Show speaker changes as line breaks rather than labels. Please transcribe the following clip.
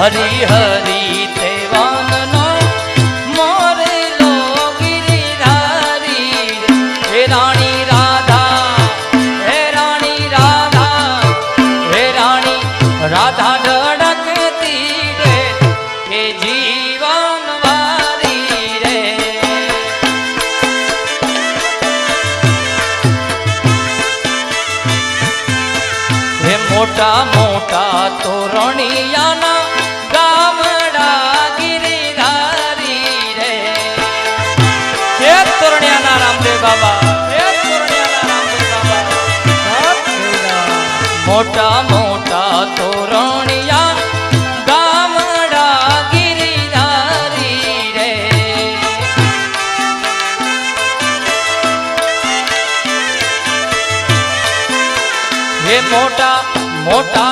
હરી હરી તે વામનો મોરેલો ગિરિધારી હે રાણી રાધા હે રાણી રાધા હે રાણી રાધા ધડકતી રે કે જીવન વારી રે હે મોટા મોટા તોરણિયાના ગામડા ગિરિધારી રે હે તોરણિયાના રામદેવ બાબા હે તોરણિયાના રામદેવ બાબા મોટા મોટા તોરણિયા ગામડા ગિરિધારી રે હે મોટા મોટા